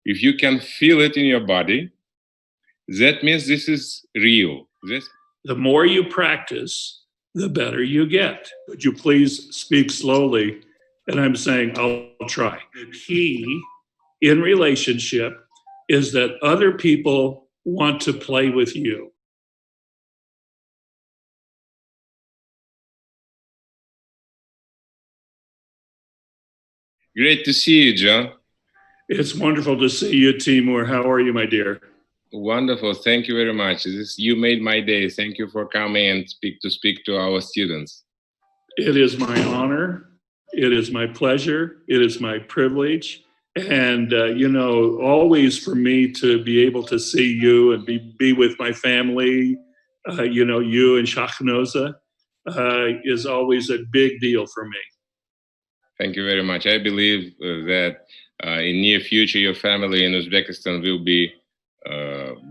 If you can feel it in your body, that means this is real. The more you practice, the better you get. Would you please speak slowly? And I'm saying, I'll try. The key in relationship is that other people want to play with you. Great to see you, John. It's wonderful to see you, Timur. How are you, my dear? Wonderful. Thank you very much. You made my day. Thank you for coming and speak to our students. It is my honor. It is my pleasure. It is my privilege. And, always for me to be able to see you and be with my family, you and Shachnoza, is always a big deal for me. Thank you very much. I believe that in near future, your family in Uzbekistan will be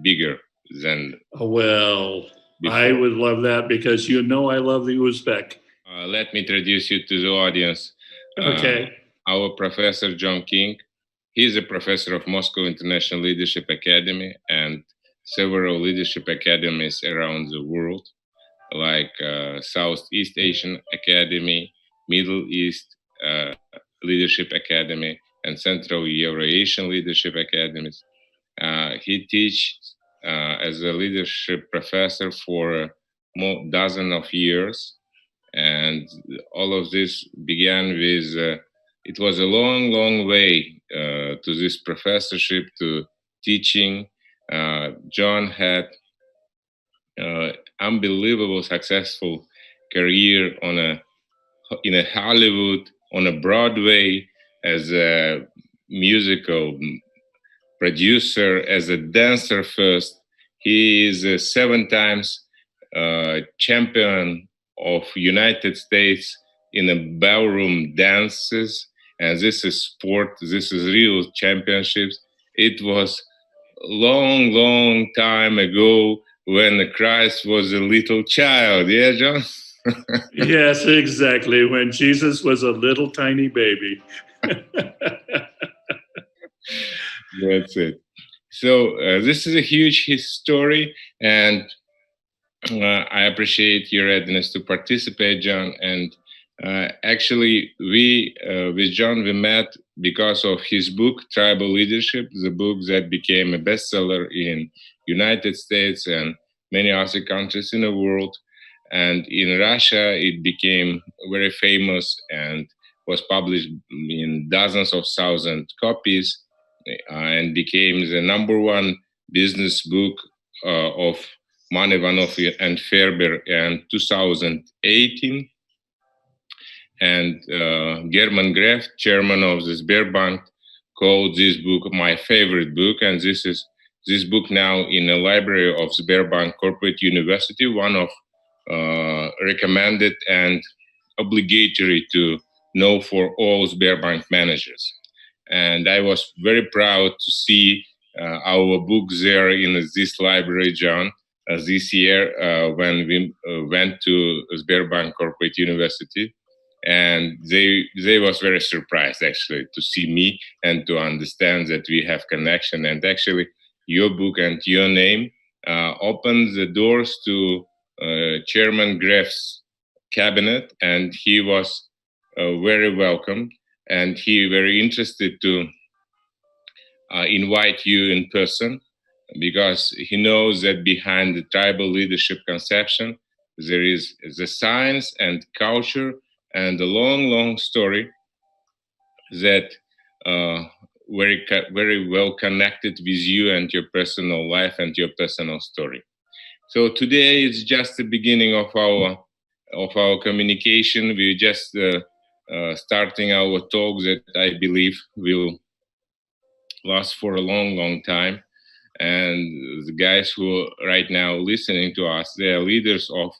bigger than. Well, before. I would love that because I love the Uzbek. Let me introduce you to the audience. Okay. Our professor, John King. He's a professor of Moscow International Leadership Academy and several leadership academies around the world, like Southeast Asian Academy, Middle East Leadership Academy, and Central Euro-Asian Leadership Academies. He teaches as a leadership professor for more dozen of years, and all of this began with it was a long, long way to this professorship, to teaching. John had unbelievable successful career in a Hollywood, on a Broadway, as a musical producer, as a dancer first. He is a 7 times champion of United States in a ballroom dances. And this is sport, this is real championships. It was long, long time ago when Christ was a little child. Yeah, John? Yes, exactly. When Jesus was a little tiny baby. That's it. So this is a huge story, and I appreciate your readiness to participate, John. And actually, with John, we met because of his book, Tribal Leadership, the book that became a bestseller in United States and many other countries in the world. And in Russia, it became very famous and was published in dozens of thousand copies and became the #1 business book of Man Ivanov and Ferber in 2018. And German Gref, chairman of the Sberbank, called this book my favorite book. And this book now in the library of Sberbank Corporate University, one of recommended and obligatory to know for all Sberbank managers. And I was very proud to see our book there in this library, John, this year when we went to Sberbank Corporate University. And they was very surprised, actually, to see me and to understand that we have connection. And actually, your book and your name opened the doors to Chairman Gref's cabinet, and he was very welcome, and he very interested to invite you in person, because he knows that behind the tribal leadership conception, there is the science and culture and a long, long story that very well connected with you and your personal life and your personal story. So today is just the beginning of our communication. We're just starting our talk that I believe will last for a long, long time. And the guys who are right now listening to us, they are leaders of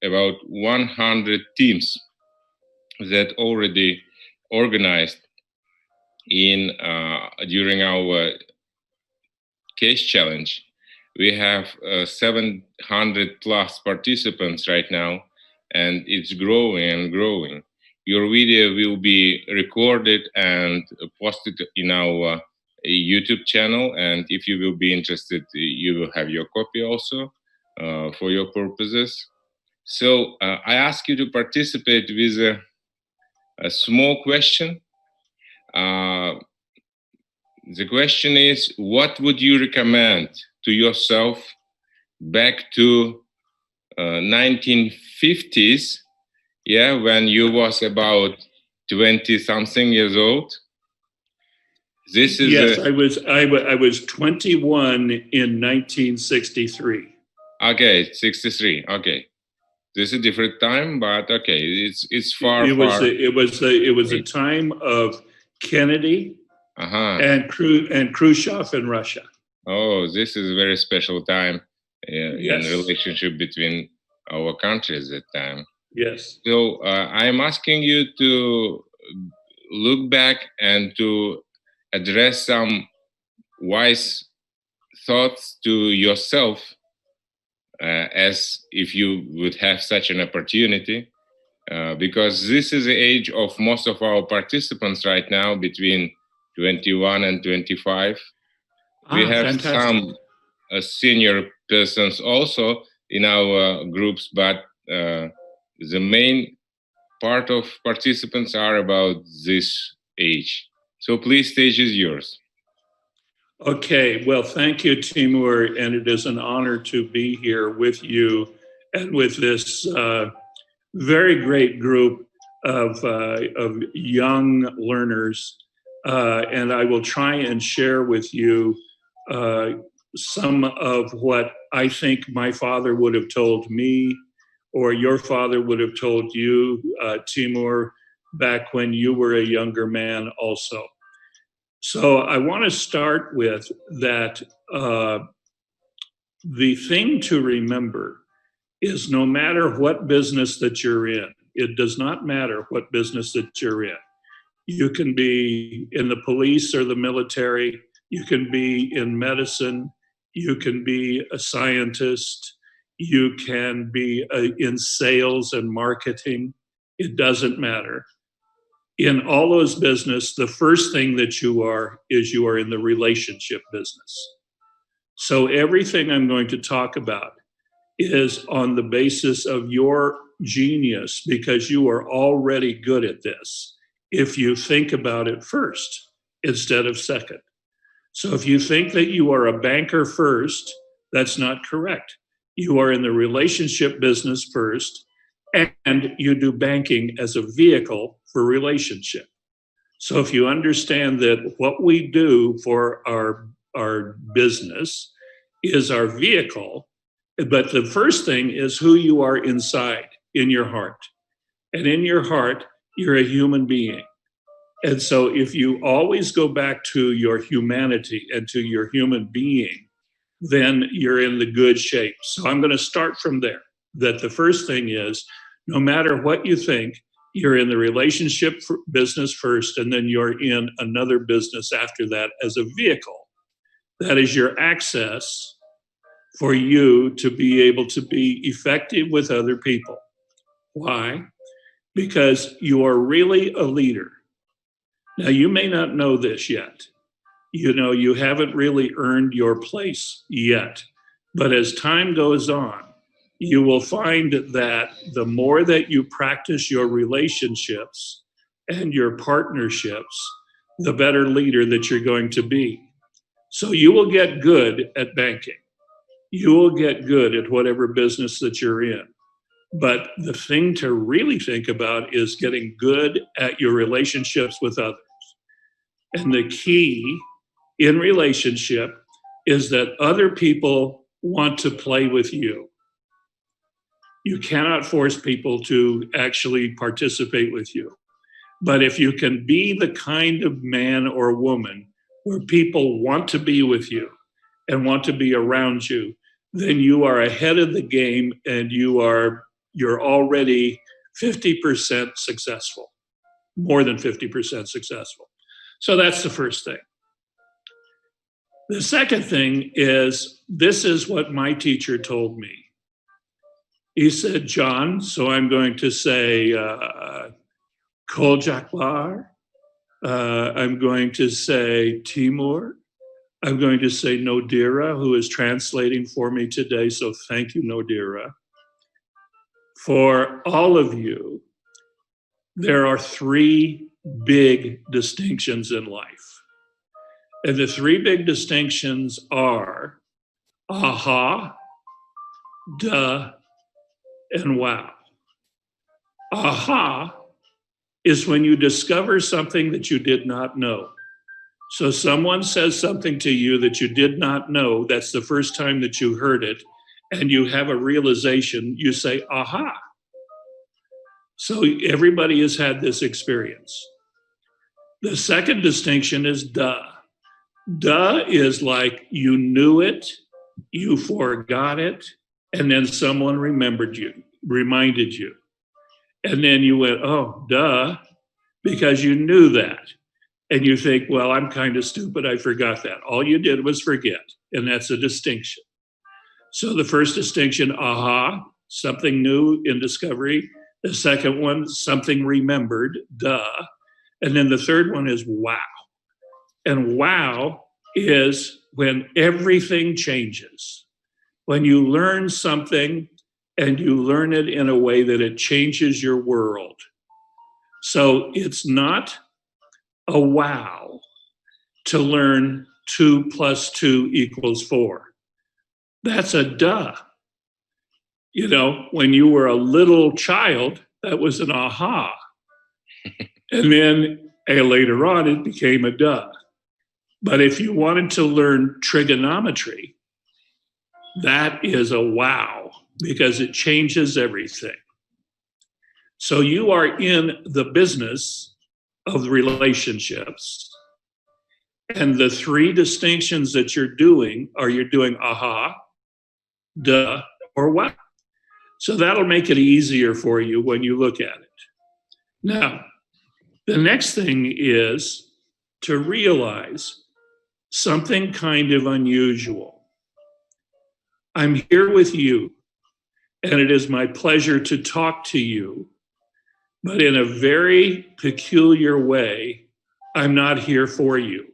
about 100 teams that already organized in during our case challenge. We have 700 plus participants right now, and it's growing and growing. your video will be recorded and posted in our YouTube channel. And if you will be interested, you will have your copy also for your purposes. So I ask you to participate with a small question. The question is, what would you recommend to yourself back to 1950s, when you was about 20 something years old? This is yes, I was 21 in 1963. Okay, 63. Okay, this is a different time, but okay, it's far. It was a time of Kennedy and Khrushchev in Russia. Oh, this is a very special time Yes. in relationship between our countries at that time. Yes. So I'm asking you to look back and to address some wise thoughts to yourself as if you would have such an opportunity, because this is the age of most of our participants right now, between 21 and 25. We have fantastic. some senior persons also in our groups, but the main part of participants are about this age. So please, stage is yours. Okay, well, thank you, Timur, and it is an honor to be here with you and with this very great group of young learners. And I will try and share with you some of what I think my father would have told me, or your father would have told you, Timur, back when you were a younger man also. So I want to start with that the thing to remember is, no matter what business that you're in, it does not matter what business that you're in. You can be in the police or the military, you can be in medicine, you can be a scientist, you can be in sales and marketing. It doesn't matter. In all those business, the first thing that you are in the relationship business. So everything I'm going to talk about is on the basis of your genius, because you are already good at this if you think about it first instead of second. So if you think that you are a banker first, that's not correct. You are in the relationship business first, and you do banking as a vehicle for relationship. So if you understand that what we do for our business is our vehicle, but the first thing is who you are inside, in your heart. And in your heart, you're a human being. And so if you always go back to your humanity and to your human being, then you're in the good shape. So I'm going to start from there, that the first thing is, no matter what you think, you're in the relationship business first, and then you're in another business after that as a vehicle. That is your access for you to be able to be effective with other people. Why? Because you are really a leader. Now, you may not know this yet. You haven't really earned your place yet. But as time goes on, you will find that the more that you practice your relationships and your partnerships, the better leader that you're going to be. So you will get good at banking. You will get good at whatever business that you're in. But the thing to really think about is getting good at your relationships with others. And the key in relationship is that other people want to play with you. You cannot force people to actually participate with you. But if you can be the kind of man or woman where people want to be with you and want to be around you, then you are ahead of the game, and you're already 50% successful, more than 50% successful. So that's the first thing. The second thing is, this is what my teacher told me. He said, John, so I'm going to say Koljakbar. I'm going to say Timur. I'm going to say Nodira, who is translating for me today. So thank you, Nodira. For all of you, there are three big distinctions in life. And the three big distinctions are aha, duh, and wow. Aha is when you discover something that you did not know. So someone says something to you that you did not know, that's the first time that you heard it, and you have a realization, you say, aha. So everybody has had this experience. The second distinction is duh. Duh is like you knew it, you forgot it, and then someone reminded you. And then you went, oh, duh, because you knew that. And you think, well, I'm kind of stupid, I forgot that. All you did was forget, and that's a distinction. So the first distinction, aha, something new in discovery. The second one, something remembered, duh. And then the third one is wow. And wow is when everything changes. When you learn something and you learn it in a way that it changes your world. So it's not a wow to learn 2 + 2 = 4. That's a duh. You know, when you were a little child, that was an aha. And then later on, it became a duh. But if you wanted to learn trigonometry, that is a wow, because it changes everything. So you are in the business of relationships. And the three distinctions that you're doing are you're doing aha, duh, or wow. So that'll make it easier for you when you look at it. Now, the next thing is to realize something kind of unusual. I'm here with you, and it is my pleasure to talk to you, but in a very peculiar way, I'm not here for you.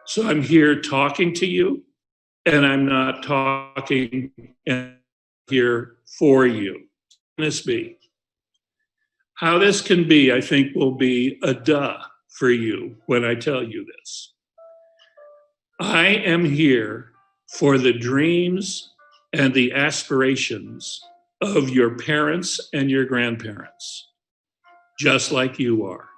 So I'm here talking to you, and I'm not talking and here for you. How can this be? How this can be, I think, will be a duh for you when I tell you this. I am here for the dreams and the aspirations of your parents and your grandparents, just like you are.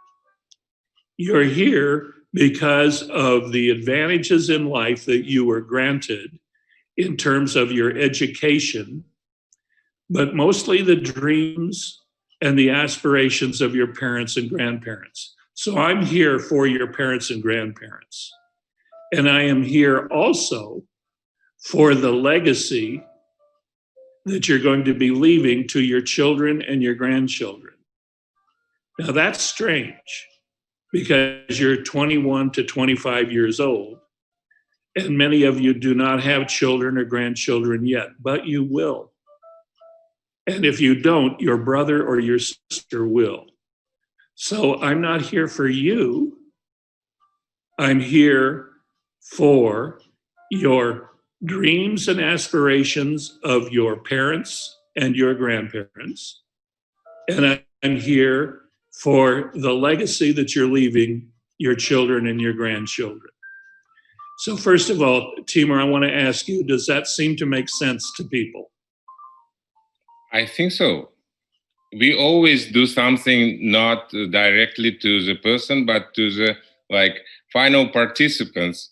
You're here because of the advantages in life that you were granted in terms of your education, but mostly the dreams and the aspirations of your parents and grandparents. So I'm here for your parents and grandparents. And I am here also for the legacy that you're going to be leaving to your children and your grandchildren. Now that's strange because you're 21 to 25 years old, and many of you do not have children or grandchildren yet, but you will. And if you don't, your brother or your sister will. So I'm not here for you. I'm here for your dreams and aspirations of your parents and your grandparents. And I'm here for the legacy that you're leaving your children and your grandchildren. So first of all, Timur, I want to ask you, does that seem to make sense to people? I think so. We always do something not directly to the person, but to the final participants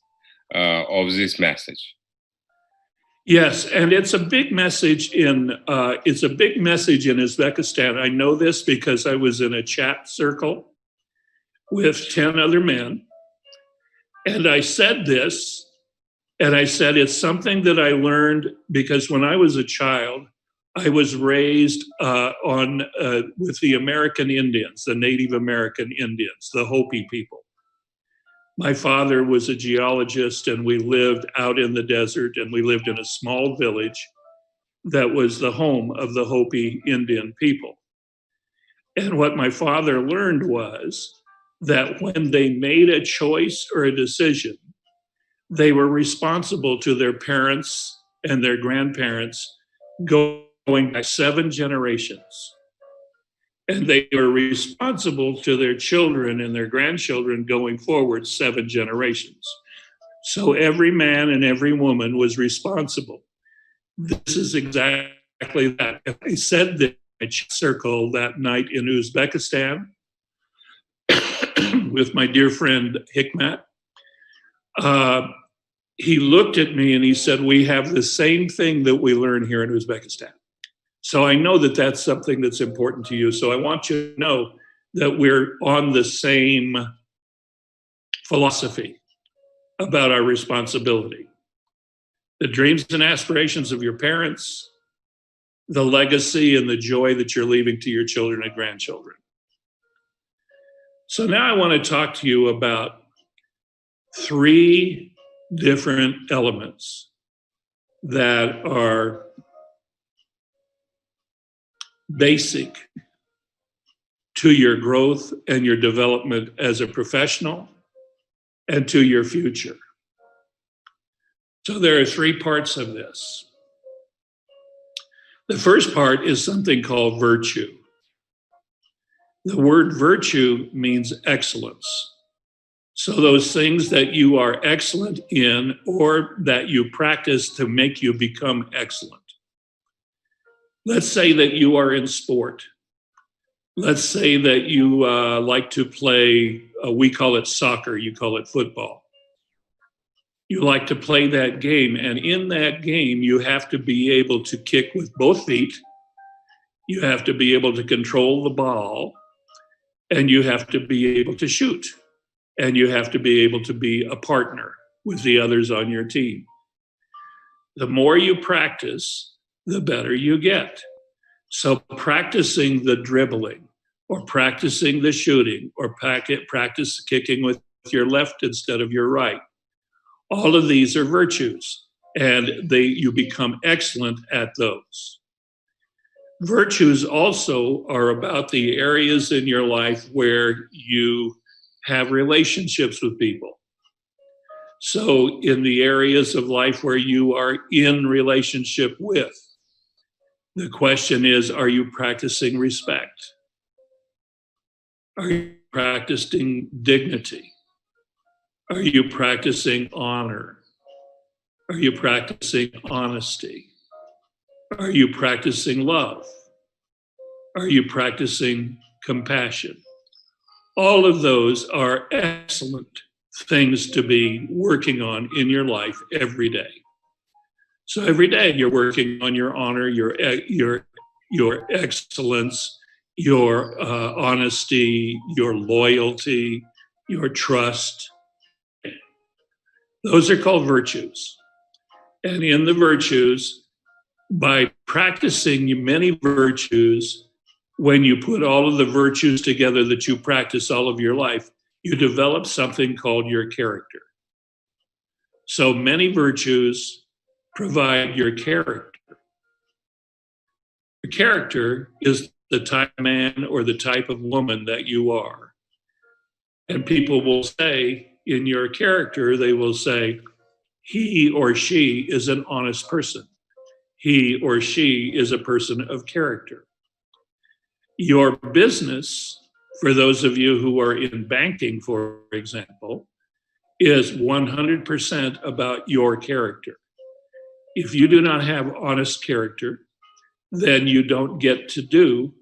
of this message. Yes, and it's a big message in Uzbekistan. I know this because I was in a chat circle with 10 other men, and I said this, and I said it's something that I learned because when I was a child, I was raised with the American Indians, the Native American Indians, the Hopi people. My father was a geologist, and we lived out in the desert, and we lived in a small village that was the home of the Hopi Indian people. And what my father learned was that when they made a choice or a decision, they were responsible to their parents and their grandparents going back 7 generations. And they were responsible to their children and their grandchildren going forward 7 generations. So every man and every woman was responsible. This is exactly that. I said that in a circle that night in Uzbekistan with my dear friend Hikmat. He looked at me and he said, we have the same thing that we learn here in Uzbekistan. So I know that that's something that's important to you. So I want you to know that we're on the same philosophy about our responsibility. The dreams and aspirations of your parents, the legacy and the joy that you're leaving to your children and grandchildren. So now I want to talk to you about 3 different elements that are basic to your growth and your development as a professional and to your future. So there are 3 parts of this. The first part is something called virtue. The word virtue means excellence. So those things that you are excellent in or that you practice to make you become excellent. Let's say that you are in sport. Let's say that you like to play, we call it soccer, you call it football. You like to play that game, and in that game, you have to be able to kick with both feet. You have to be able to control the ball, and you have to be able to shoot, and you have to be able to be a partner with the others on your team. The more you practice, the better you get. So practicing the dribbling, or practicing the shooting, or practice kicking with your left instead of your right. All of these are virtues, and you become excellent at those. Virtues also are about the areas in your life where you have relationships with people. So in the areas of life where you are in relationship with, the question is, are you practicing respect? Are you practicing dignity? Are you practicing honor? Are you practicing honesty? Are you practicing love? Are you practicing compassion? All of those are excellent things to be working on in your life every day. So every day you're working on your honor, your excellence, your honesty, your loyalty, your trust. Those are called virtues. And in the virtues, by practicing many virtues, when you put all of the virtues together that you practice all of your life, you develop something called your character. So many virtues provide your character. Your character is the type of man or the type of woman that you are. And people will say, in your character, they will say, he or she is an honest person. He or she is a person of character. Your business, for those of you who are in banking, for example, is 100% about your character. If you do not have honest character, then you don't get to do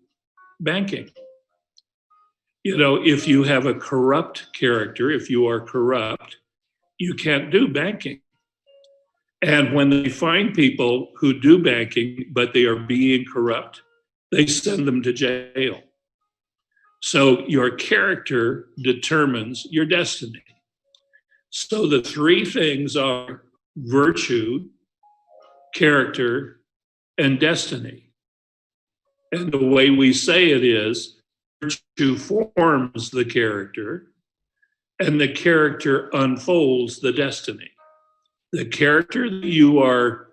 banking. You know, if you have a corrupt character, if you are corrupt, you can't do banking. And when they find people who do banking, but they are being corrupt, they send them to jail. So your character determines your destiny. So the 3 things are virtue, character, and destiny. And the way we say it is, virtue forms the character, and the character unfolds the destiny. The character that you are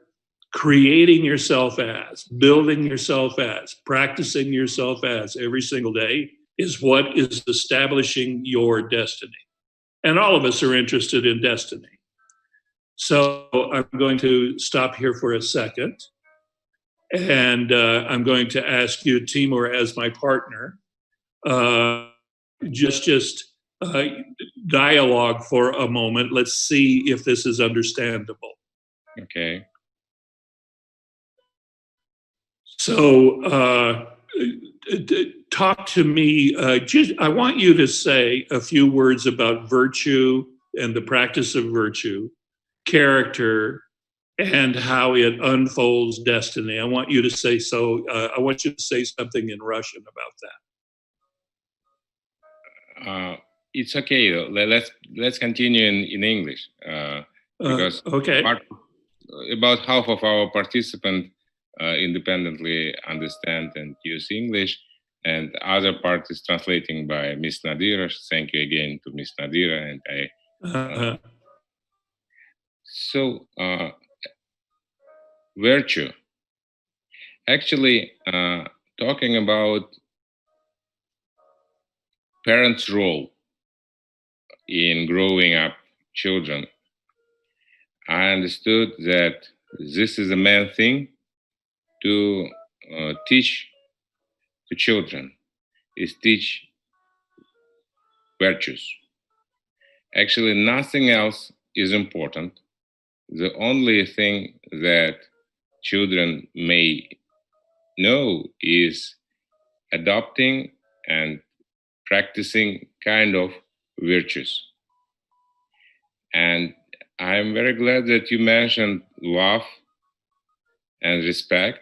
creating yourself as, building yourself as, practicing yourself as every single day is what is establishing your destiny. And all of us are interested in destiny. So I'm going to stop here for a second. And I'm going to ask you, Timur, as my partner, just dialogue for a moment. Let's see if this is understandable. Okay. So talk to me. I want you to say a few words about virtue and the practice of virtue, character, and how it unfolds destiny. I want you to say I want you to say something in Russian about that. It's okay. Let's continue in English because okay. About half of our participants independently understand and use English, and the other part is translating by Miss Nadira. Thank you again to Miss Nadira. And I. So virtue. Actually, talking about parents' role in growing up children, I understood that this is the main thing to teach to children, is teach virtues. Actually, nothing else is important. The only thing that children may know is adopting and practicing kind of virtues. And I'm very glad that you mentioned love and respect.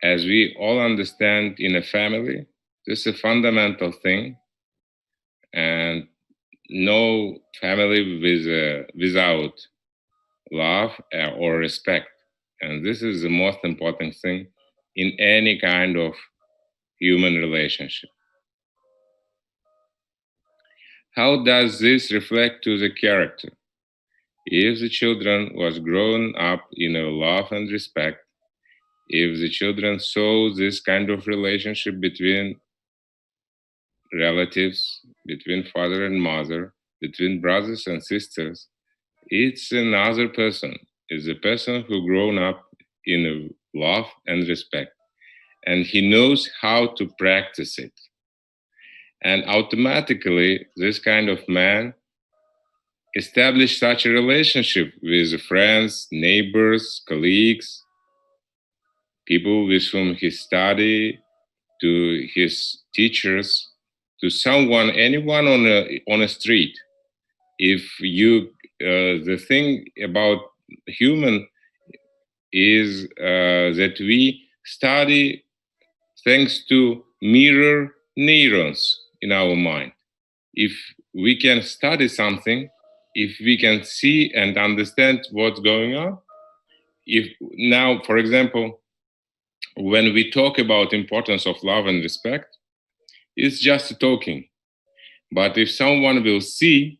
As we all understand in a family, this is a fundamental thing. And no family without love or respect. And this is the most important thing in any kind of human relationship. How does this reflect to the character? If the children was grown up in a love and respect, if the children saw this kind of relationship between relatives, between father and mother, between brothers and sisters, it's another person. It's a person who grown up in a love and respect. And he knows how to practice it. And automatically, this kind of man establish such a relationship with friends, neighbors, colleagues, people with whom he studied, to his teachers, to someone, anyone on a street. If you, the thing about human is that we study thanks to mirror neurons in our mind. If we can study something, if we can see and understand what's going on, if now, for example, when we talk about importance of love and respect, it's just talking. But if someone will see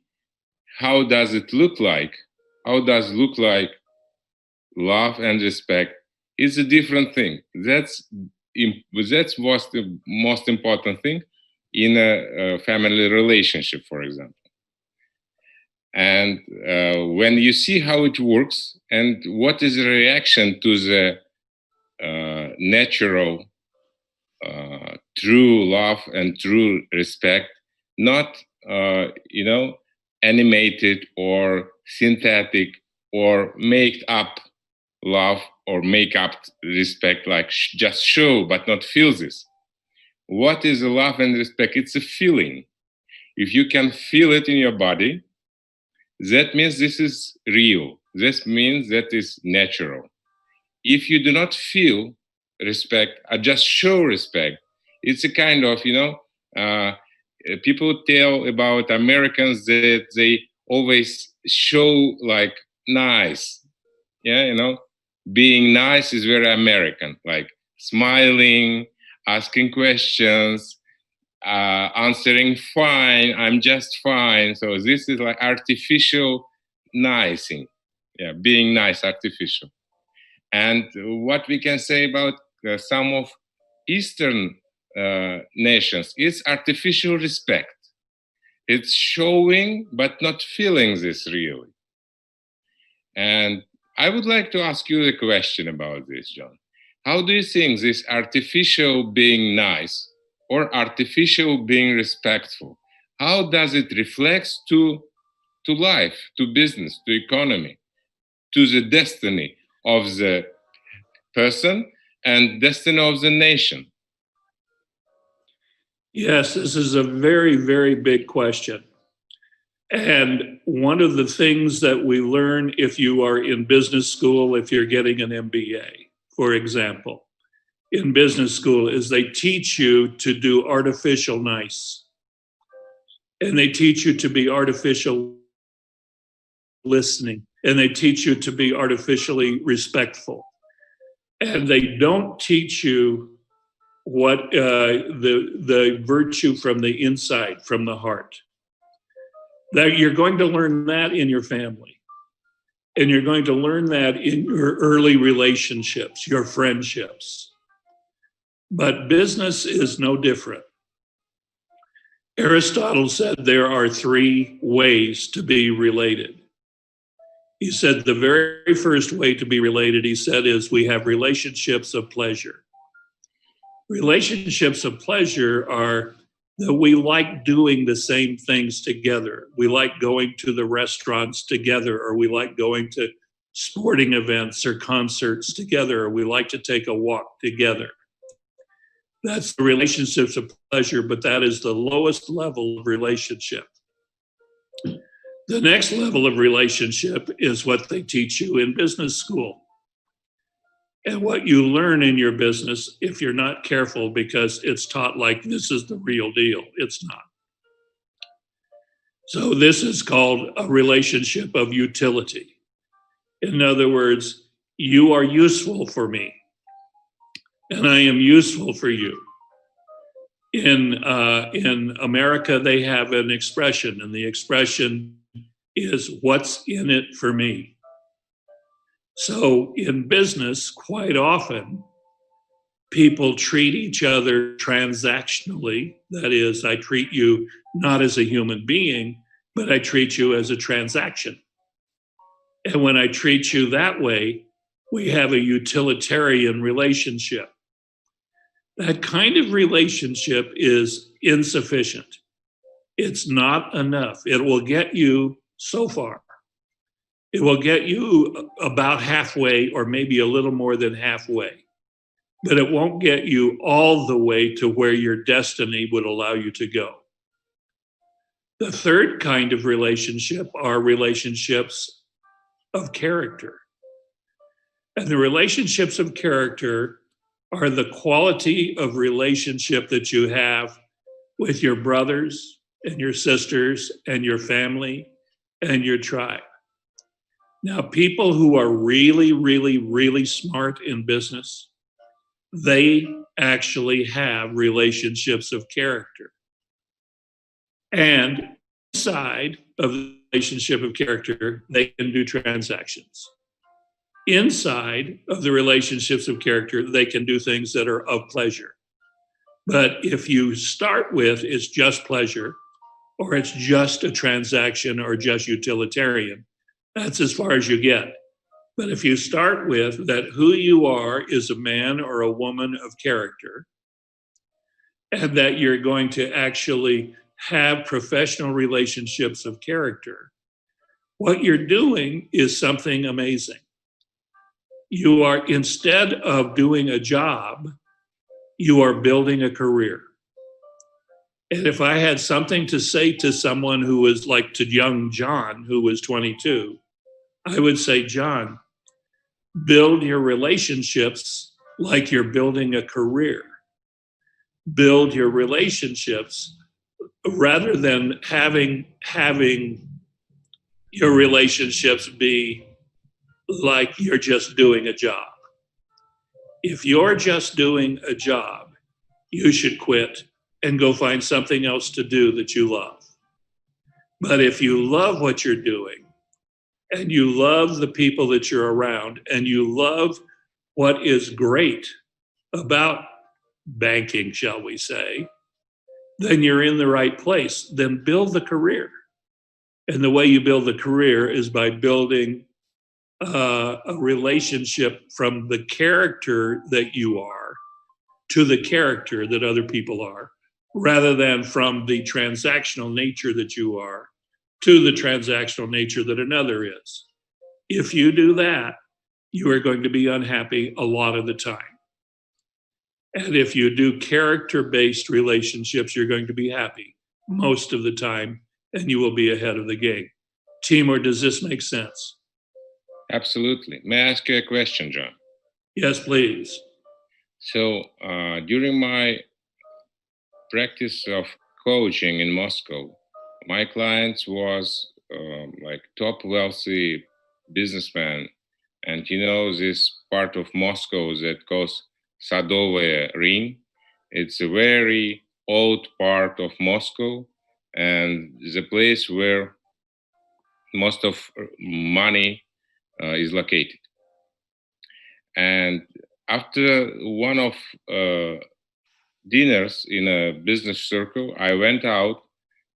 how does it look like, how does it look like love and respect, it's a different thing. That's what's the most important thing in a family relationship, for example. And when you see how it works and what is the reaction to the natural true love and true respect, not animated or synthetic or made up love or make up respect, like just show but not feel this. What is love and respect? It's a feeling. If you can feel it in your body, that means this is real. This means that is natural. If you do not feel respect, or just show respect, it's a kind of, people tell about Americans that they always show like nice. Yeah, being nice is very American, like smiling, asking questions, answering fine, I'm just fine. So this is like artificial nicing. Yeah, being nice, artificial. And what we can say about some of Eastern nations is artificial respect. It's showing but not feeling this really. And I would like to ask you the question about this, John. How do you think this artificial being nice or artificial being respectful, how does it reflect to life, to business, to economy, to the destiny of the person and destiny of the nation? Yes, this is a very, very big question. And one of the things that we learn if you are in business school, if you're getting an MBA, for example, in business school, is they teach you to do artificial nice. And they teach you to be artificial listening. And they teach you to be artificially respectful. And they don't teach you what the virtue from the inside, from the heart. That you're going to learn that in your family. And you're going to learn that in your early relationships, your friendships. But business is no different. Aristotle said there are 3 ways to be related. He said the very first way to be related, he said, is we have relationships of pleasure. Relationships of pleasure are that we like doing the same things together. We like going to the restaurants together, or we like going to sporting events or concerts together, or we like to take a walk together. That's the relationships of pleasure, but that is the lowest level of relationship. The next level of relationship is what they teach you in business school. And what you learn in your business, if you're not careful, because it's taught like this is the real deal, it's not. So this is called a relationship of utility. In other words, you are useful for me, and I am useful for you. In America, they have an expression, and the expression is what's in it for me. So in business, quite often, people treat each other transactionally. That is, I treat you not as a human being, but I treat you as a transaction. And when I treat you that way, we have a utilitarian relationship. That kind of relationship is insufficient. It's not enough. It will get you so far. It will get you about halfway, or maybe a little more than halfway, but it won't get you all the way to where your destiny would allow you to go. The third kind of relationship are relationships of character. And the relationships of character are the quality of relationship that you have with your brothers and your sisters and your family and your tribe. Now, people who are really, really, really smart in business, they actually have relationships of character. And inside of the relationship of character, they can do transactions. Inside of the relationships of character, they can do things that are of pleasure. But if you start with it's just pleasure, or it's just a transaction, or just utilitarian, that's as far as you get. But if you start with that who you are is a man or a woman of character, and that you're going to actually have professional relationships of character, what you're doing is something amazing. You are, instead of doing a job, you are building a career. And if I had something to say to someone who was like to young John, who was 22, I would say, John, build your relationships like you're building a career. Build your relationships rather than having your relationships be like you're just doing a job. If you're just doing a job, you should quit and go find something else to do that you love. But if you love what you're doing, and you love the people that you're around, and you love what is great about banking, shall we say, then you're in the right place. Then build the career. And the way you build the career is by building a relationship from the character that you are to the character that other people are, rather than from the transactional nature that you are to the transactional nature that another is. If you do that, you are going to be unhappy a lot of the time. And if you do character-based relationships, you're going to be happy most of the time, and you will be ahead of the game. Timur, does this make sense? Absolutely. May I ask you a question, John? Yes, please. So during my practice of coaching in Moscow, my clients was like top wealthy businessman, and this part of Moscow that calls Sadovaya Ring. It's a very old part of Moscow, and the place where most of money is located. And after one of dinners in a business circle, I went out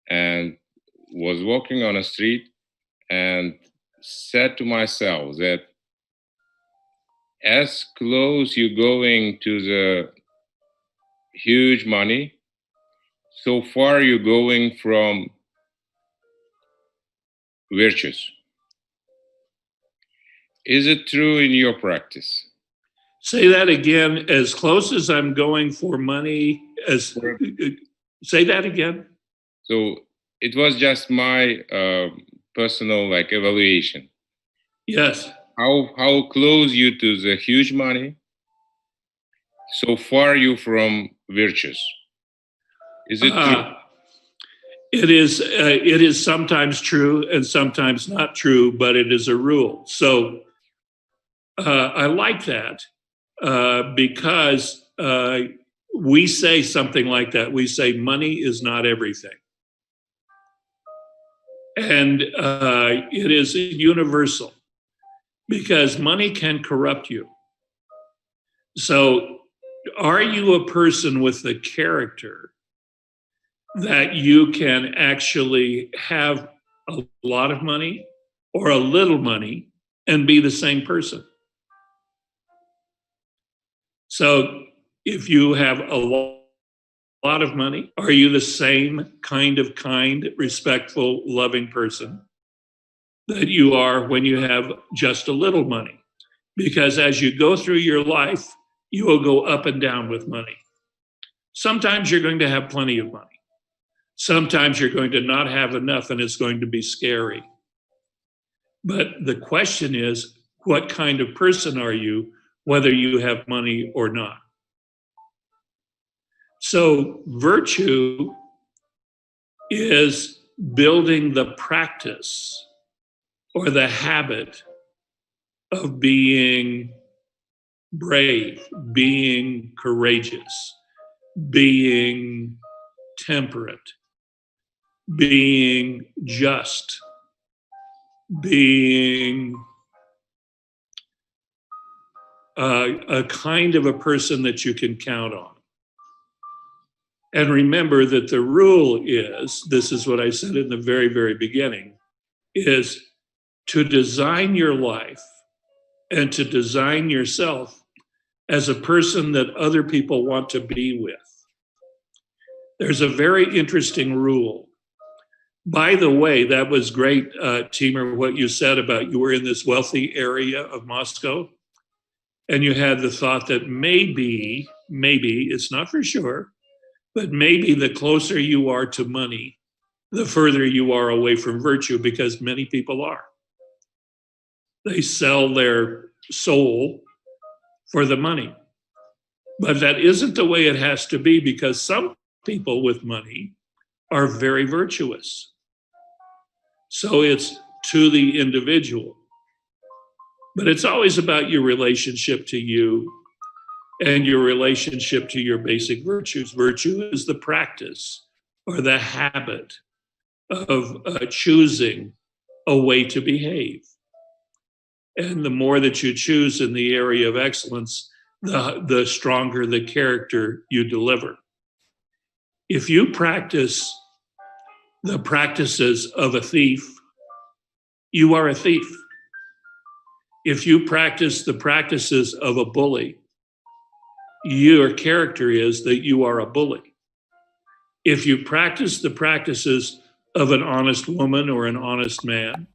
and was walking on a street and said to myself that as close you're going to the huge money, so far you're going from virtues. Is it true in your practice? Say that again. As close as I'm going for money, as say that again. So it was just my personal evaluation. Yes. How close you to the huge money, so far you from virtues. Is it true? It is sometimes true and sometimes not true, but it is a rule. So I like that because we say something like that. We say money is not everything. And it is universal because money can corrupt you. So are you a person with the character that you can actually have a lot of money or a little money and be the same person? So if you have a lot of money, are you the same kind, respectful, loving person that you are when you have just a little money? Because as you go through your life, you will go up and down with money. Sometimes you're going to have plenty of money. Sometimes you're going to not have enough and it's going to be scary. But the question is, what kind of person are you, whether you have money or not? So virtue is building the practice or the habit of being brave, being courageous, being temperate, being just, being a kind of a person that you can count on. And remember that the rule is, this is what I said in the very, very beginning, is to design your life and to design yourself as a person that other people want to be with. There's a very interesting rule. By the way, that was great, Timur, what you said about you were in this wealthy area of Moscow, and you had the thought that maybe, it's not for sure, but maybe the closer you are to money, the further you are away from virtue, because many people are. They sell their soul for the money. But that isn't the way it has to be, because some people with money are very virtuous. So it's to the individual. But it's always about your relationship to you and your relationship to your basic virtues. Virtue is the practice or the habit of choosing a way to behave. And the more that you choose in the area of excellence, the stronger the character you deliver. If you practice the practices of a thief, you are a thief. If you practice the practices of a bully, your character is that you are a bully. If you practice the practices of an honest woman or an honest man,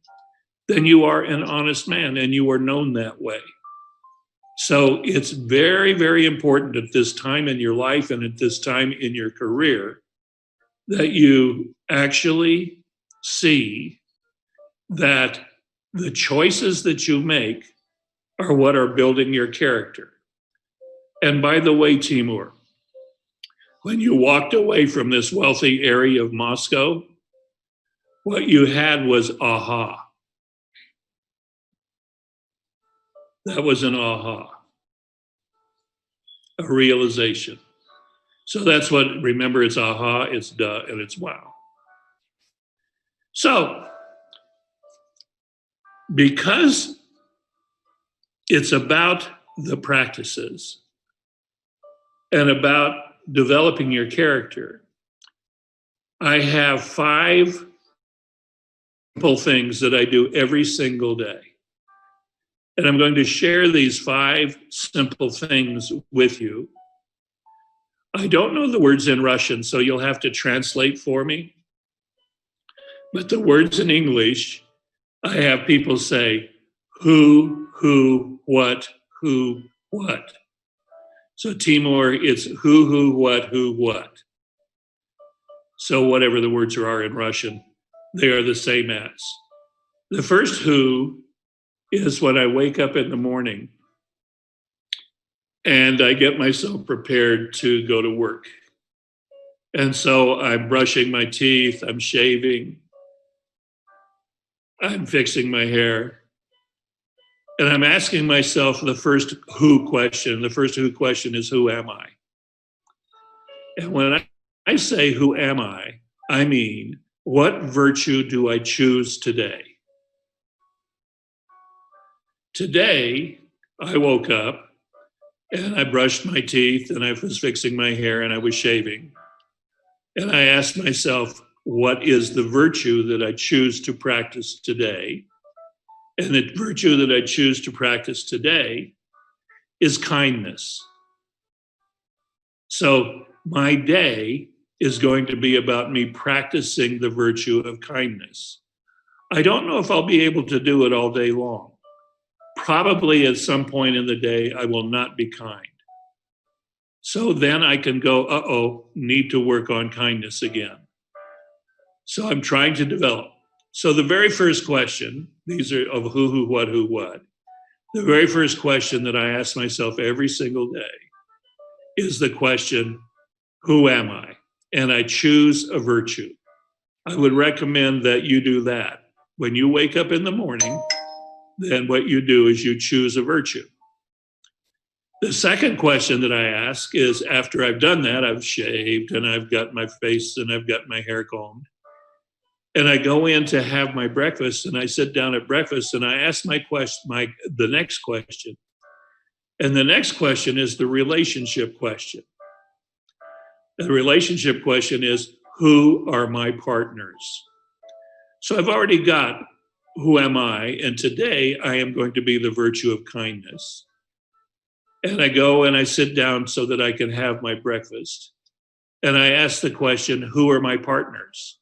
then you are an honest man and you are known that way. So it's very, very important at this time in your life and at this time in your career that you actually see that the choices that you make are what are building your character. And by the way, Timur, when you walked away from this wealthy area of Moscow, what you had was aha. That was an aha, a realization. So that's what, remember, it's aha, it's duh, and it's wow. So, because it's about the practices and about developing your character, I have 5 simple things that I do every single day. And I'm going to share these 5 simple things with you. I don't know the words in Russian, so you'll have to translate for me. But the words in English, I have people say, who, what, who, what. So Timur, it's who, what. So whatever the words are in Russian, they are the same as. The first who is when I wake up in the morning and I get myself prepared to go to work. And so I'm brushing my teeth, I'm shaving, I'm fixing my hair, and I'm asking myself the first who question. The first who question is, who am I? And when I say who am I mean, what virtue do I choose today? Today, I woke up and I brushed my teeth and I was fixing my hair and I was shaving. And I asked myself, what is the virtue that I choose to practice today? And the virtue that I choose to practice today is kindness. So my day is going to be about me practicing the virtue of kindness. I don't know if I'll be able to do it all day long. Probably at some point in the day, I will not be kind. So then I can go, need to work on kindness again. So I'm trying to develop. So the very first question, these are of who, what. The very first question that I ask myself every single day is the question, who am I? And I choose a virtue. I would recommend that you do that. When you wake up in the morning, then what you do is you choose a virtue. The second question that I ask is, after I've done that, I've shaved and I've got my face and I've got my hair combed, and I go in to have my breakfast and I sit down at breakfast and I ask the next question. And the next question is the relationship question. The relationship question is, who are my partners? So I've already got who am I? And today I am going to be the virtue of kindness. And I go and I sit down so that I can have my breakfast. And I ask the question, who are my partners?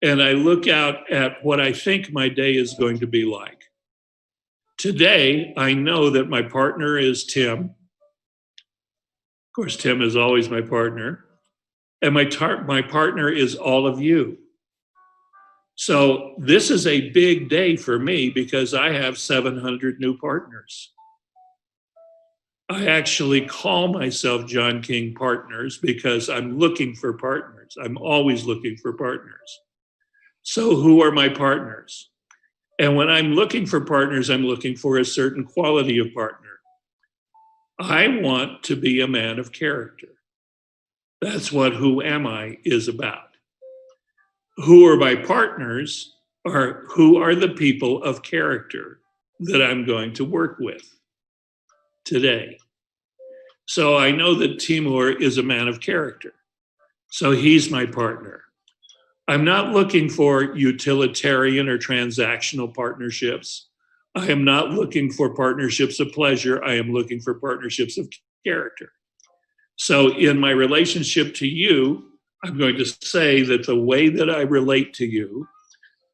And I look out at what I think my day is going to be like. Today, I know that my partner is Tim. Of course, Tim is always my partner. And my partner is all of you. So this is a big day for me because I have 700 new partners. I actually call myself John King Partners because I'm looking for partners. I'm always looking for partners. So who are my partners? And when I'm looking for partners, I'm looking for a certain quality of partner. I want to be a man of character. That's what who am I is about. Who are my partners are who are the people of character that I'm going to work with today. So I know that Timur is a man of character. So he's my partner. I'm not looking for utilitarian or transactional partnerships. I am not looking for partnerships of pleasure. I am looking for partnerships of character. So in my relationship to you, I'm going to say that the way that I relate to you,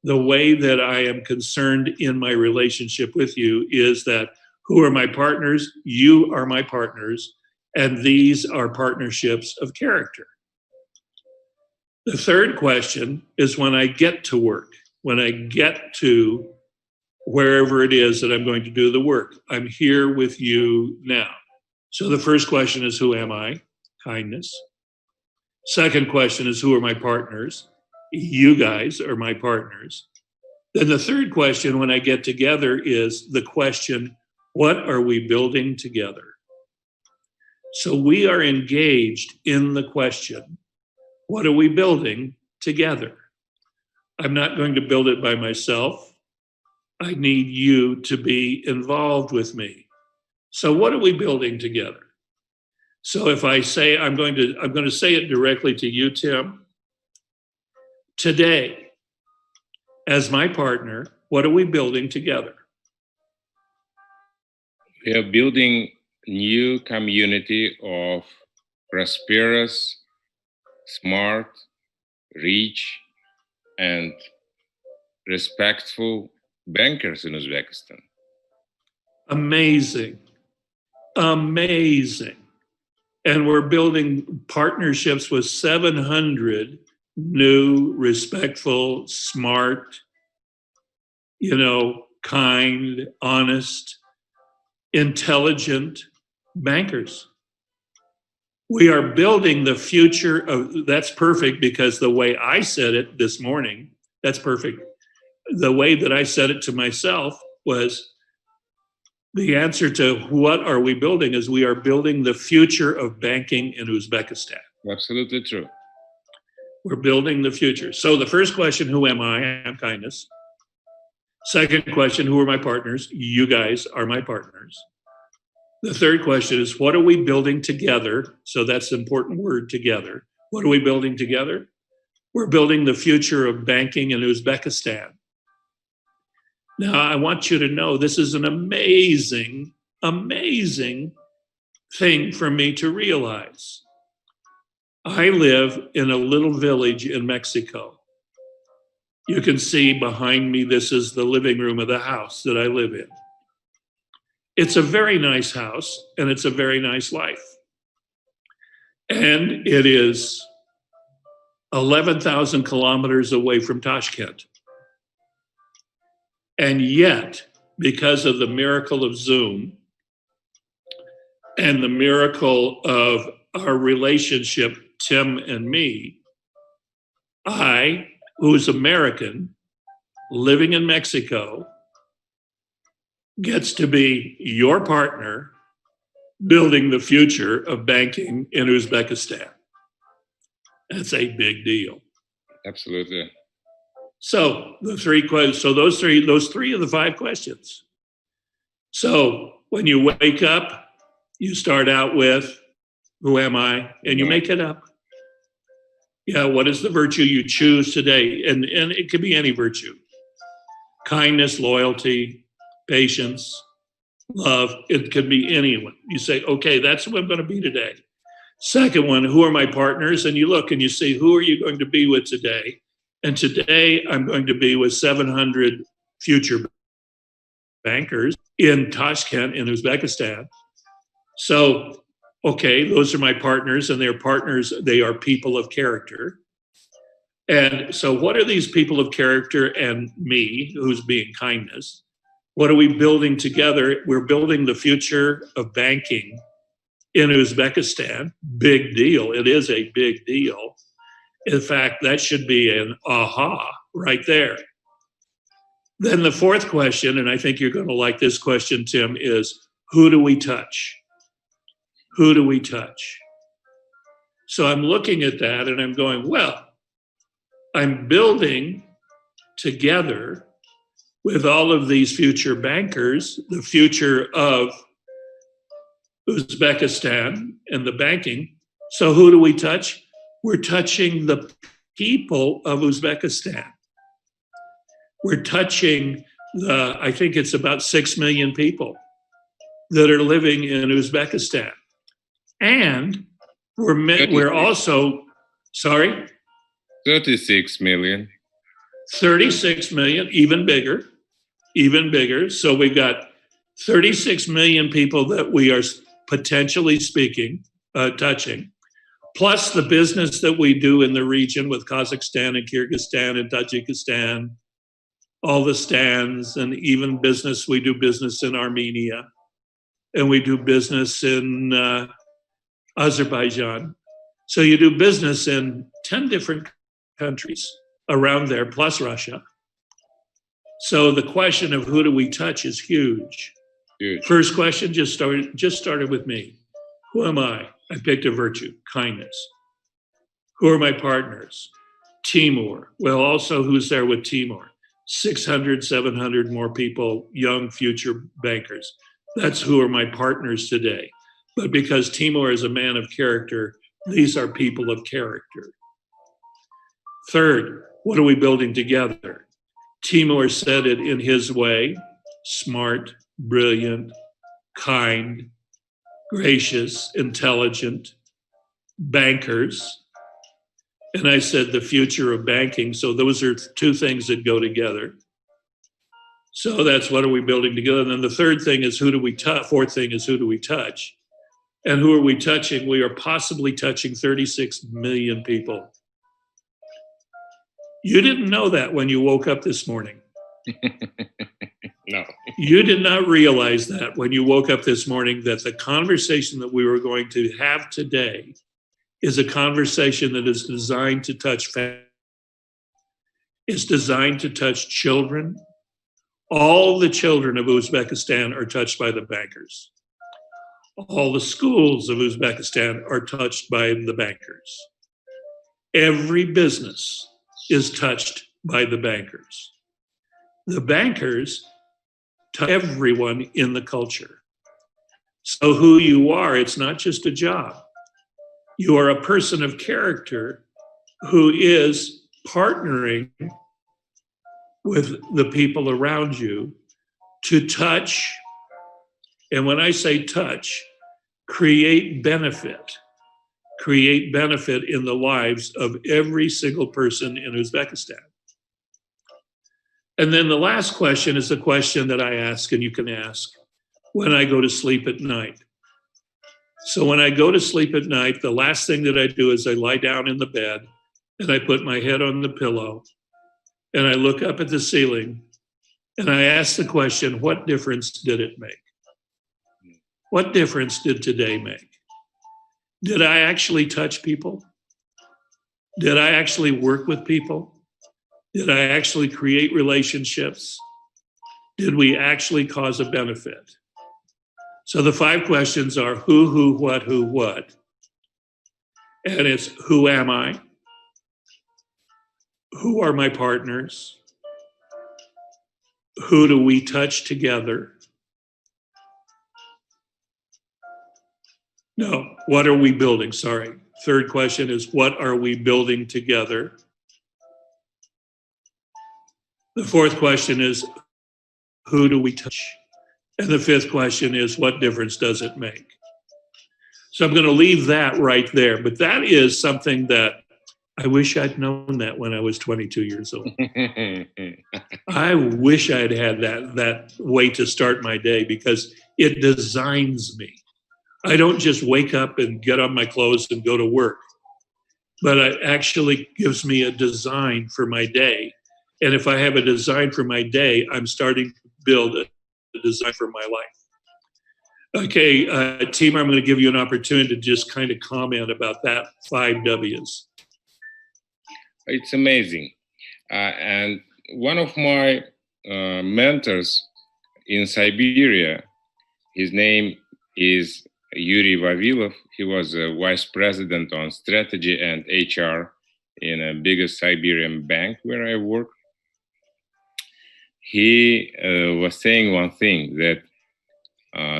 the way that I am concerned in my relationship with you is that who are my partners? You are my partners, and these are partnerships of character. The third question is when I get to work, when I get to wherever it is that I'm going to do the work, I'm here with you now. So the first question is, who am I? Kindness. Second question is, who are my partners? You guys are my partners. Then the third question when I get together is the question, what are we building together? So we are engaged in the question, what are we building together? I'm not going to build it by myself. I need you to be involved with me. So what are we building together? So if I say, I'm going to say it directly to you, Tim. Today, as my partner, what are we building together? We are building new community of prosperous, smart, rich, and respectful bankers in Uzbekistan. Amazing. Amazing. And we're building partnerships with 700 new, respectful, smart, kind, honest, intelligent bankers. We are building the future of, that's perfect because the way I said it this morning, that's perfect. The way that I said it to myself was the answer to what are we building is we are building the future of banking in Uzbekistan. Absolutely true. We're building the future. So the first question, who am I? I am kindness. Second question, who are my partners? You guys are my partners. The third question is, what are we building together? So that's the important word, together. What are we building together? We're building the future of banking in Uzbekistan. Now, I want you to know this is an amazing, amazing thing for me to realize. I live in a little village in Mexico. You can see behind me, this is the living room of the house that I live in. It's a very nice house and it's a very nice life. And it is 11,000 kilometers away from Tashkent. And yet, because of the miracle of Zoom and the miracle of our relationship, Tim and me, I, who's American, living in Mexico, gets to be your partner building the future of banking in Uzbekistan. That's a big deal. Absolutely. So the three questions, so those three of the 5 questions. So when you wake up, you start out with, who am I? And you make it up. Yeah, what is the virtue you choose today? And it could be any virtue. Kindness, loyalty, patience, love. It could be anyone. You say, okay, that's what I'm going to be today. Second one, who are my partners? And you look and you see, who are you going to be with today? And today I'm going to be with 700 future bankers in Tashkent, in Uzbekistan. So, okay, those are my partners, and they're partners, they are people of character. And so what are these people of character and me, who's being kindness? What are we building together? We're building the future of banking in Uzbekistan. Big deal. It is a big deal. In fact, that should be an aha right there. Then the fourth question, and I think you're going to like this question, Tim, is who do we touch? Who do we touch? So I'm looking at that and I'm going, well, I'm building together with all of these future bankers, the future of Uzbekistan and the banking. So who do we touch? We're touching the people of Uzbekistan. We're touching I think it's about 6 million people that are living in Uzbekistan. And we're also, sorry? 36 million. 36 million, even bigger, even bigger. So we've got 36 million people that we are potentially touching, plus the business that we do in the region with Kazakhstan and Kyrgyzstan and Tajikistan, all the stands, and even business. We do business in Armenia, and we do business in Azerbaijan. So you do business in 10 different countries around there, plus Russia. So the question of who do we touch is huge. Huge. First question just started with me. Who am I? I picked a virtue, kindness. Who are my partners? Timur. Well, also who's there with Timur? 600, 700 more people, young future bankers. That's who are my partners today. But because Timur is a man of character, these are people of character. Third, what are we building together? Timur said it in his way: smart, brilliant, kind, gracious, intelligent, bankers. And I said the future of banking. So those are two things that go together. So that's what are we building together. And then the third thing is who do we touch? Fourth thing is who do we touch? And who are we touching? We are possibly touching 36 million people. You didn't know that when you woke up this morning. No. You did not realize that when you woke up this morning, that the conversation that we were going to have today is a conversation that is designed to touch families. It's designed to touch children. All the children of Uzbekistan are touched by the bankers. All the schools of Uzbekistan are touched by the bankers. Every business is touched by the bankers. The bankers touch everyone in the culture. So who you are, it's not just a job. You are a person of character who is partnering with the people around you to touch, and when I say touch, create benefit in the lives of every single person in Uzbekistan. And then the last question is the question that I ask, and you can ask, when I go to sleep at night. So when I go to sleep at night, the last thing that I do is I lie down in the bed and I put my head on the pillow and I look up at the ceiling and I ask the question, what difference did it make? What difference did today make? Did I actually touch people? Did I actually work with people? Did I actually create relationships? Did we actually cause a benefit? So the 5 questions are who, what, and it's who am I? Who are my partners? Who do we touch together? No, what are we building? Sorry. Third question is what are we building together? The fourth question is who do we touch? And the fifth question is what difference does it make? So I'm going to leave that right there. But that is something that I wish I'd known that when I was 22 years old. I wish I'd had that way to start my day because it designs me. I don't just wake up and get on my clothes and go to work, but it actually gives me a design for my day. And if I have a design for my day, I'm starting to build a design for my life. Okay, team, I'm going to give you an opportunity to just kind of comment about that 5 W's. It's amazing. And one of my mentors in Siberia, his name is Yuri Vavilov. He was a vice president on strategy and HR in a biggest Siberian bank where I work. he was saying one thing, that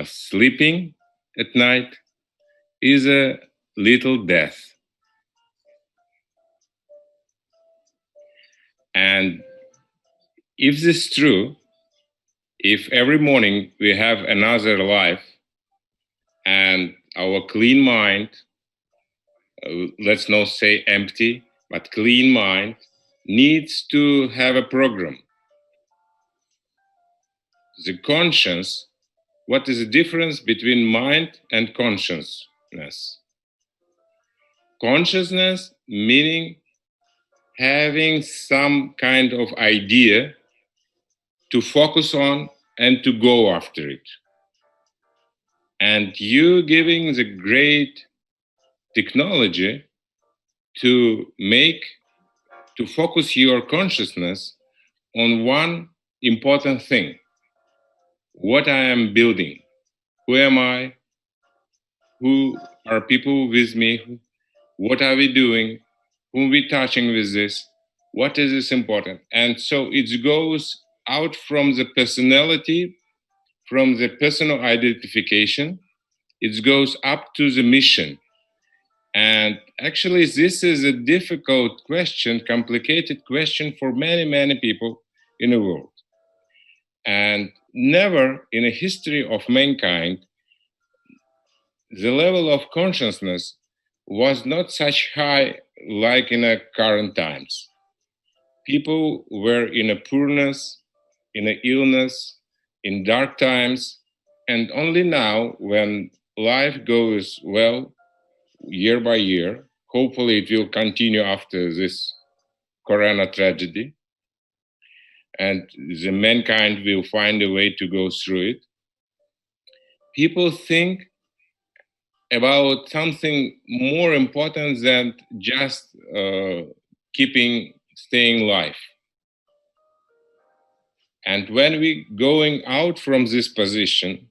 sleeping at night is a little death. And if this is true, if every morning we have another life and our clean mind, let's not say empty, but clean mind, needs to have a program. The conscience, what is the difference between mind and consciousness? Consciousness meaning having some kind of idea to focus on and to go after it. And you giving the great technology to focus your consciousness on one important thing. What I am building, who am I, who are people with me, what are we doing, whom we touching with this, what is this important. And so it goes out from the personality, from the personal identification, it goes up to the mission. And actually this is a difficult question, complicated question for many, many people in the world. And never in the history of mankind, the level of consciousness was not such high like in the current times. People were in a poorness, in an illness, in dark times, and only now when life goes well, year by year, hopefully it will continue after this corona tragedy, and the mankind will find a way to go through it. People think about something more important than just staying alive. And when we going out from this position,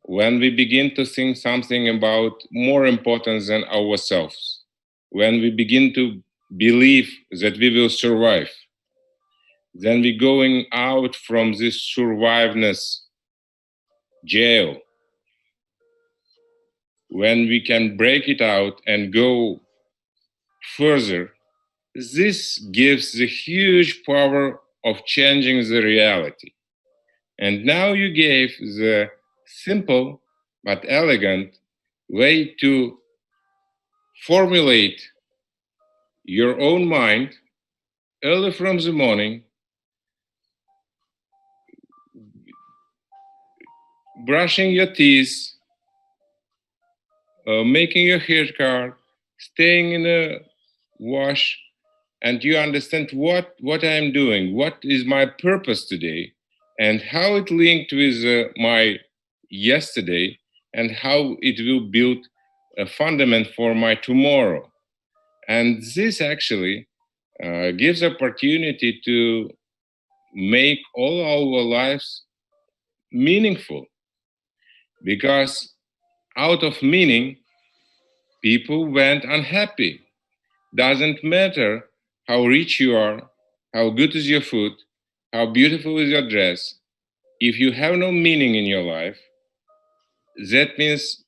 when we begin to think something about more important than ourselves, when we begin to believe that we will survive, then we going out from this surviveness jail, when we can break it out and go further, this gives the huge power of changing the reality. And now you gave the simple but elegant way to formulate your own mind early from the morning, brushing your teeth, making your haircut, staying in a wash, and you understand what I am doing, what is my purpose today, and how it linked with my yesterday, and how it will build a fundament for my tomorrow. And this actually gives opportunity to make all our lives meaningful, because out of meaning, people went unhappy. Doesn't matter how rich you are, how good is your food, how beautiful is your dress. If you have no meaning in your life, that means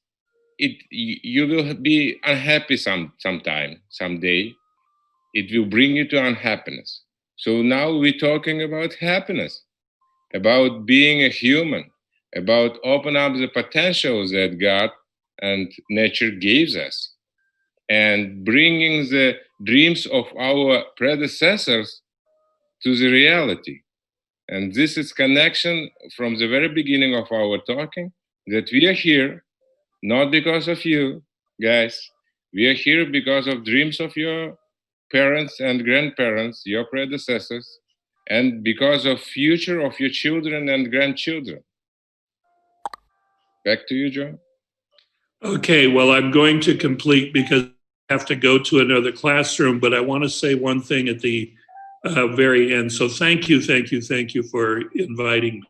you will be unhappy sometime, someday. It will bring you to unhappiness. So now we're talking about happiness, about being a human, about open up the potentials that God and nature gives us, and bringing the dreams of our predecessors to the reality. And this is connection from the very beginning of our talking, that we are here not because of you guys. We are here because of dreams of your parents and grandparents, your predecessors, and because of future of your children and grandchildren. Back to you, John. Okay, well, I'm going to complete because I have to go to another classroom, but I want to say one thing at the very end. So thank you for inviting me.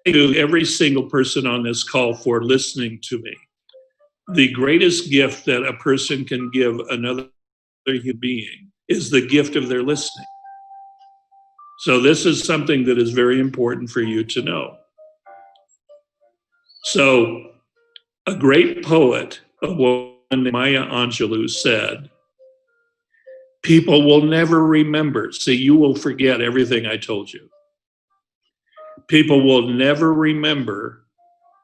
Thank you, every single person on this call, for listening to me. The greatest gift that a person can give another human being is the gift of their listening. So this is something that is very important for you to know. So a great poet, a woman named Maya Angelou, said, people will never remember. See, you will forget everything I told you. People will never remember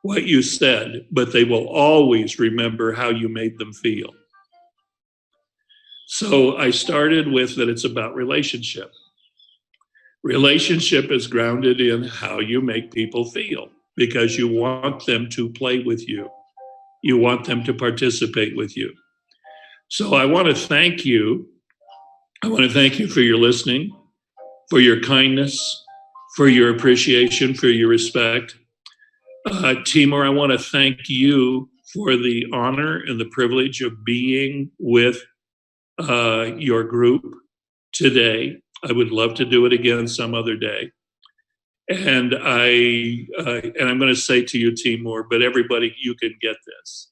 what you said, but they will always remember how you made them feel. So I started with that it's about relationship. Relationship is grounded in how you make people feel because you want them to play with you. You want them to participate with you. So I want to thank you. I want to thank you for your listening, for your kindness, for your appreciation, for your respect. Timur, I want to thank you for the honor and the privilege of being with your group today. I would love to do it again some other day. And I'm going to say to you, Timur, but everybody, you can get this.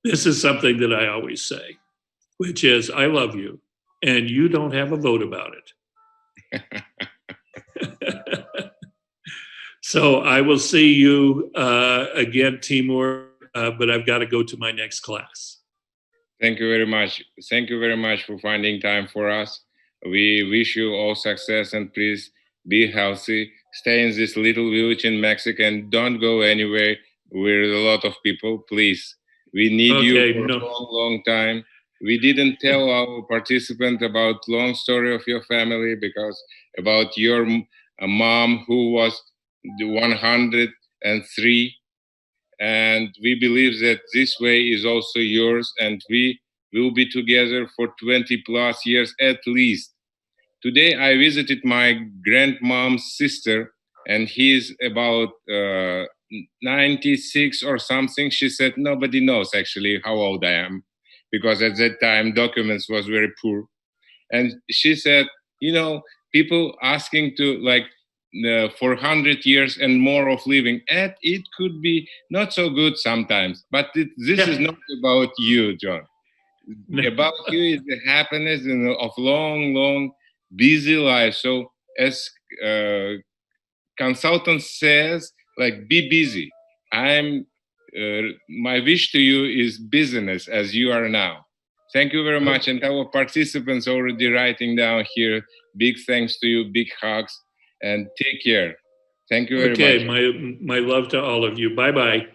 This is something that I always say, which is, I love you, and you don't have a vote about it. So I will see you again, Timur, but I've got to go to my next class. Thank you very much. Thank you very much for finding time for us. We wish you all success, and please be healthy. Stay in this little village in Mexico and don't go anywhere with a lot of people, please. We need you for a long, long time. We didn't tell our participant about long story of your family because about your mom who was 103, and we believe that this way is also yours, and we will be together for 20 plus years at least. Today I visited my grandmom's sister, and he's about 96 or something. She said nobody knows actually how old I am, because at that time documents was very poor. And she said, people asking to like for 100 years and more of living, and it could be not so good sometimes. But this is not about you, John. About you is the happiness of long, long, busy life. So as consultant says, like, be busy. My wish to you is business as you are now. Thank you very much. And our participants already writing down here. Big thanks to you, big hugs, and take care. Thank you very much. Okay, my love to all of you. Bye-bye.